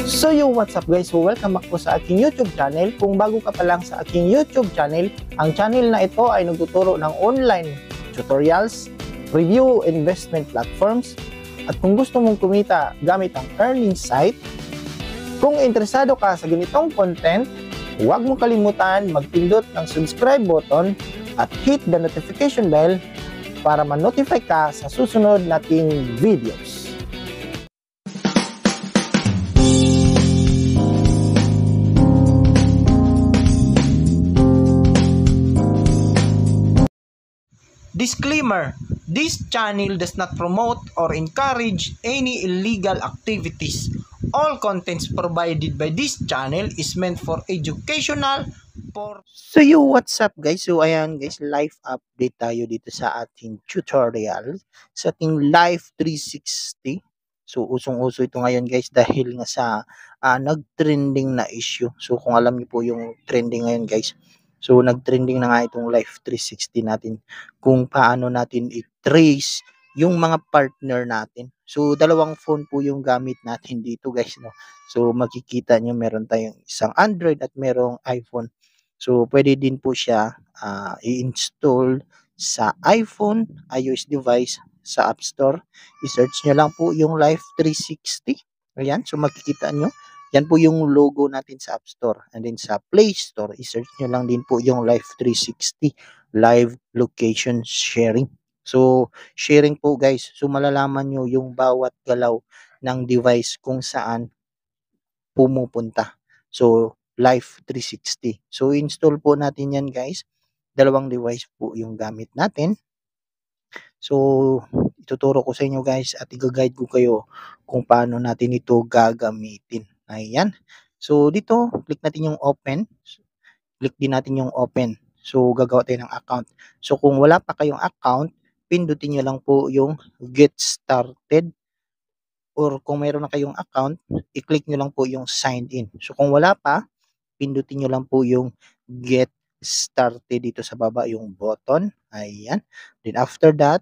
So what's up guys? So welcome back po sa aking YouTube channel. Kung bago ka pa lang sa aking YouTube channel, ang channel na ito ay nagtuturo ng online tutorials, review investment platforms, at kung gusto mong kumita gamit ang earning site, kung interesado ka sa ganitong content, huwag mong kalimutan magpindot ng subscribe button at hit the notification bell para ma-notify ka sa susunod nating videos. Disclaimer: this channel does not promote or encourage any illegal activities. All contents provided by this channel is meant for educational purposes. So what's up guys? So ayan guys, live update tayo dito sa ating tutorial sa ating Life 360. So usong-uso ito ngayon guys dahil nga sa nag-trending na issue. So kung alam niyo po yung trending ngayon guys, so nag-trending na nga itong Life 360 natin kung paano natin i-trace yung mga partner natin. So dalawang phone po yung gamit natin dito guys, no. So makikita nyo meron tayong isang Android at merong iPhone. So pwede din po siya i-install sa iPhone, iOS device sa App Store. I-search nyo lang po yung Life 360. Ayan, so makikita nyo. Yan po yung logo natin sa App Store. And then sa Play Store, i-search nyo lang din po yung Life 360 Live Location Sharing. So, sharing po guys. So, malalaman nyo yung bawat galaw ng device kung saan pumupunta. So, Life 360. So, install po natin yan guys. Dalawang device po yung gamit natin. So, ituturo ko sa inyo guys at i-guide ko kayo kung paano natin ito gagamitin. Ayan. So, dito, click natin yung open. Click din natin yung open. So, gagawa tayo ng account. So, kung wala pa kayong account, pindutin nyo lang po yung get started. Or kung mayroon na kayong account, i-click nyo lang po yung sign in. So, kung wala pa, pindutin nyo lang po yung get started dito sa baba yung button. Ayan. Then, after that,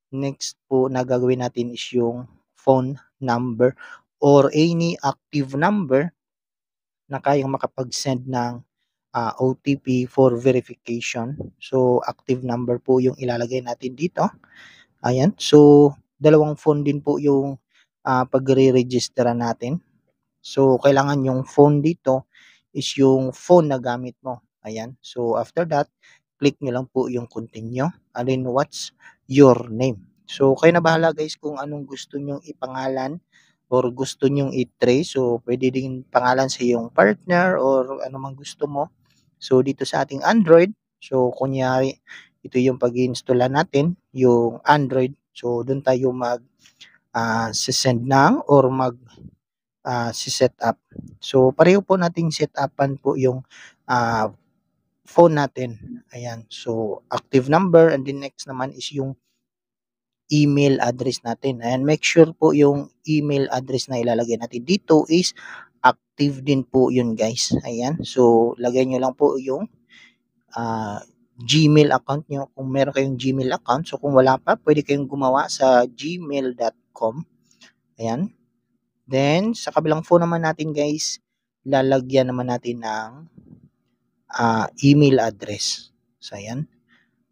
next po na gagawin natin is yung phone number or any active number na kayang makapag-send ng OTP for verification. So, active number po yung ilalagay natin dito. Ayan. So, dalawang phone din po yung pagre-register natin. So, kailangan yung phone dito is yung phone na gamit mo. Ayan. So, after that, click nyo lang po yung continue. And then, what's your name? So, kayo na bahala guys kung anong gusto nyong ipangalan or gusto nyong i-trace. So, pwede din pangalan sa iyong partner or anumang gusto mo. So, dito sa ating Android, so, kunyari, ito yung pag-install natin, yung Android. So, doon tayo send ng or set up. So, pareho po nating set upan po yung phone natin. Ayan. So, active number and the next naman is yung email address natin. Ayan, make sure po yung email address na ilalagay natin dito is active din po yun guys. Ayan. So, lagay nyo lang po yung Gmail account nyo kung meron kayong Gmail account. So, kung wala pa, pwede kayong gumawa sa gmail.com. Ayan. Then, sa kabilang phone naman natin guys, lalagyan naman natin ng email address. So, ayan.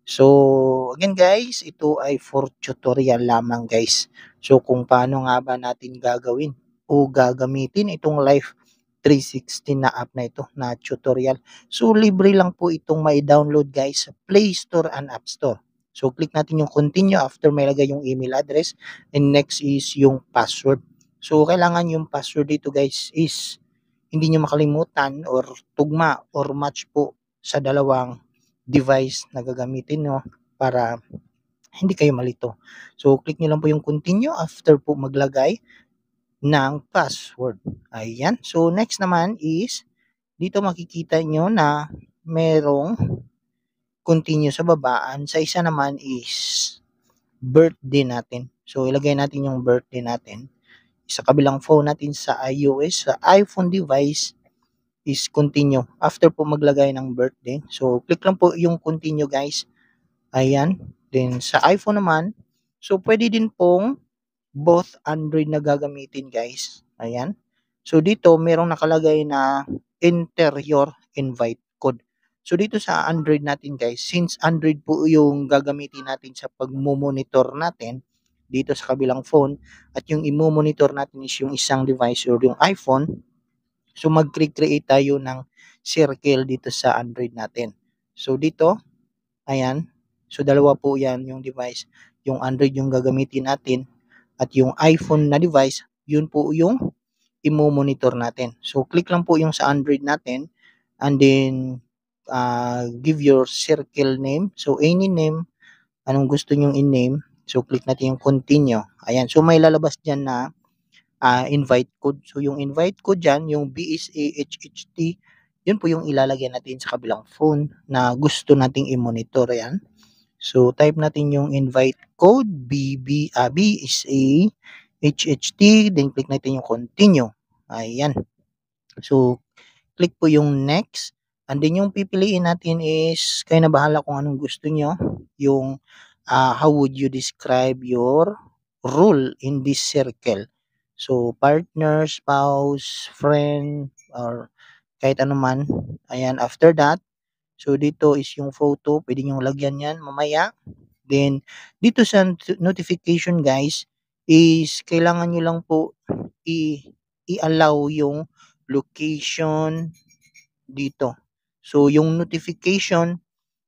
So, again guys, ito ay for tutorial lamang guys. So, kung paano nga ba natin gagawin o gagamitin itong Life 360 na app na ito na tutorial. So, libre lang po itong may download guys sa Play Store and App Store. So, click natin yung continue after may lagay yung email address. And next is yung password. So, kailangan yung password dito guys is hindi nyo makalimutan or tugma or match po sa dalawang device na gagamitin nyo para hindi kayo malito. So, click nyo lang po yung continue after po maglagay ng password. Ayan. So, next naman is dito makikita nyo na merong continue sa babaan. Sa isa naman is birthday natin. So, ilagay natin yung birthday natin. Sa kabilang phone natin sa iOS, sa iPhone device, is continue. After po maglagay ng birthday. So, click lang po yung continue guys. Ayan. Then, sa iPhone naman, so pwede din pong both Android na gagamitin guys. Ayan. So dito merong nakalagay na enter your invite code. So dito sa Android natin guys, since Android po yung gagamitin natin sa pagmo-monitor natin dito sa kabilang phone at yung imo-monitor natin is yung isang device or yung iPhone, so mag-create tayo ng circle dito sa Android natin. So dito, ayan, so dalawa po yan yung device. Yung Android yung gagamitin natin at yung iPhone na device, yun po yung imo-monitor natin. So click lang po yung sa Android natin and then give your circle name. So any name, anong gusto nyong in-name. So click natin yung continue. Ayan, so may lalabas dyan na invite code. So yung invite code dyan, yung BSAHHT, yun po yung ilalagay natin sa kabilang phone na gusto nating i-monitor. Ayan. So type natin yung invite code BSAHHT, then click natin yung continue. Ayan. So click po yung next. And then yung pipiliin natin is kayo na bahala kung anong gusto nyo. Yung how would you describe your role in this circle. So partner, spouse, friend, or kahit ano man. Ayan, after that, so dito is yung photo, pwede nyo lagyan yan mamaya. Then dito sa notification guys, is kailangan nyo lang po i-allow yung location dito. So, yung notification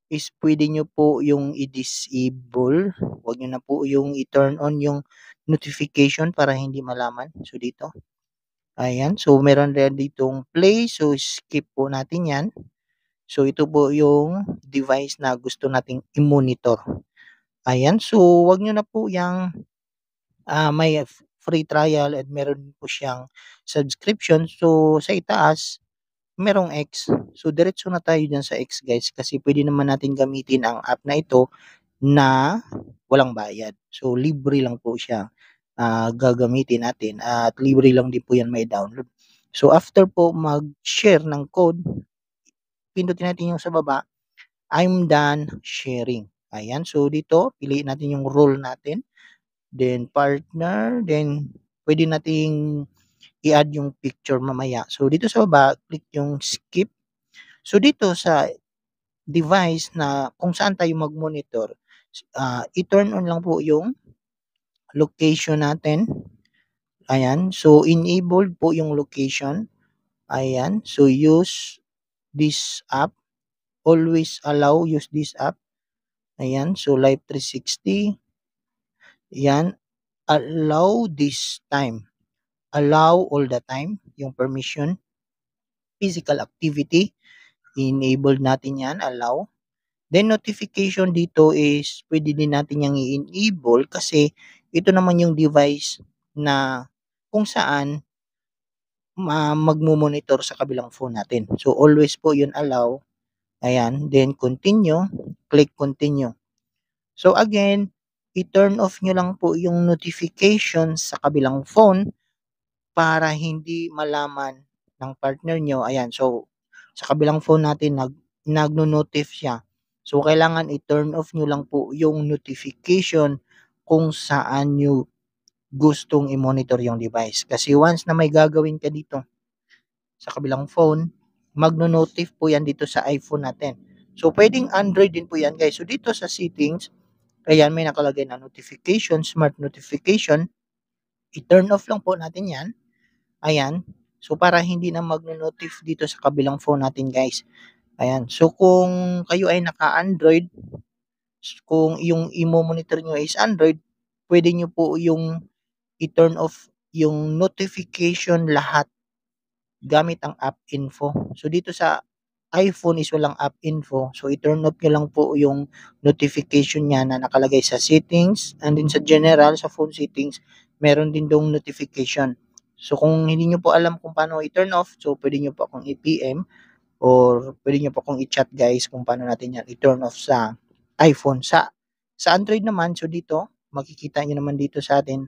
is pwede nyo po yung i-disable. Huwag nyo na po yung i-turn on yung notification para hindi malaman. So, dito. Ayan. So, meron rin ditong play. So, skip po natin yan. So, ito po yung device na gusto nating i-monitor. Ayan. So, wag nyo na po yung may free trial at meron po siyang subscription. So, sa itaas, merong X. So, diretso na tayo dyan sa X guys kasi pwede naman natin gamitin ang app na ito na walang bayad. So, libre lang po siya gagamitin natin at libre lang din po yan may download. So, after po mag-share ng code, pindutin natin yung sa baba, I'm done sharing. Ayan. So, dito, piliin natin yung role natin. Then, partner. Then, pwede nating i-add yung picture mamaya. So, dito sa baba, click yung skip. So, dito sa device na kung saan tayo mag-monitor, i-turn on lang po yung location natin. Ayan. So, enabled po yung location. Ayan. So, use this app. Always allow use this app. Ayan. So, Live 360. Ayan. Allow this time. Allow all the time. Yung permission. Physical activity. Enabled natin yan. Allow. Then notification dito is pwede din natin yang i-enable kasi ito naman yung device na kung saan magmo-monitor sa kabilang phone natin. So always po yun allow. Ayan, then continue, click continue. So again, i-turn off nyo lang po yung notification sa kabilang phone para hindi malaman ng partner nyo. Ayan, so sa kabilang phone natin nagno-notif siya. So, kailangan i-turn off nyo lang po yung notification kung saan nyo gustong i-monitor yung device. Kasi once na may gagawin ka dito sa kabilang phone, magno-notif po yan dito sa iPhone natin. So, pwedeng Android din po yan guys. So, dito sa settings, ayan, may nakalagay na notification, smart notification. I-turn off lang po natin yan. Ayan. So, para hindi na magno-notif dito sa kabilang phone natin guys. Ayan. So, kung kayo ay naka-Android, kung yung imo-monitor nyo is Android, pwede nyo po yung i-turn off yung notification lahat gamit ang app info. So, dito sa iPhone is walang app info. So, i-turn off nyo lang po yung notification niya na nakalagay sa settings and then sa general, sa phone settings, meron din dong notification. So, kung hindi nyo po alam kung paano i-turn off, so pwede nyo po akong i-PM or pwede nyo po akong i-chat guys kung paano natin yan i-turn off sa iPhone. Sa Android naman, so dito, makikita nyo naman dito sa atin,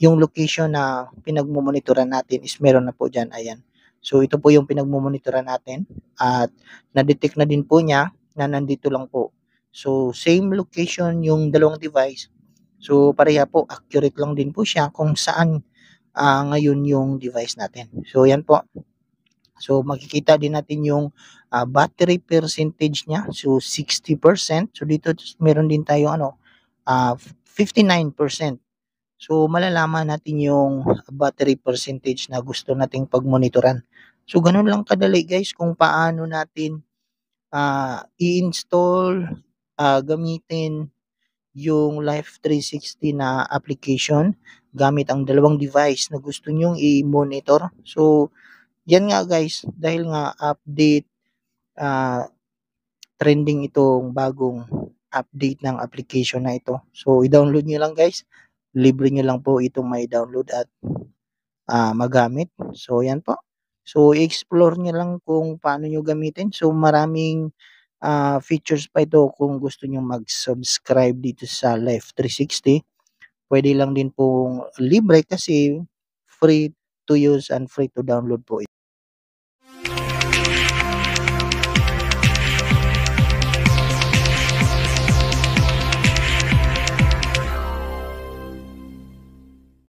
yung location na pinagmumonitoran natin is meron na po dyan. Ayan. So, ito po yung pinagmumonitoran natin at na-detect na din po niya na nandito lang po. So, same location yung dalawang device. So, pareha po, accurate lang din po siya kung saan ngayon yung device natin. So yan po. So makikita din natin yung battery percentage niya. So 60%. So dito meron din tayo 59%. So malalaman natin yung battery percentage na gusto nating pagmonitoran. So ganun lang kadali guys kung paano natin i-install, gamitin yung Life 360 na application gamit ang dalawang device na gusto nyong i-monitor. So yan nga guys, dahil nga update, trending itong bagong update ng application na ito. So i-download nyo lang guys, libre nyo lang po itong may download at magamit. So yan po. So i-explore nyo lang kung paano nyo gamitin. So maraming features pa ito kung gusto nyo mag-subscribe dito sa Life 360. Pwede lang din pong libre kasi free to use and free to download po ito.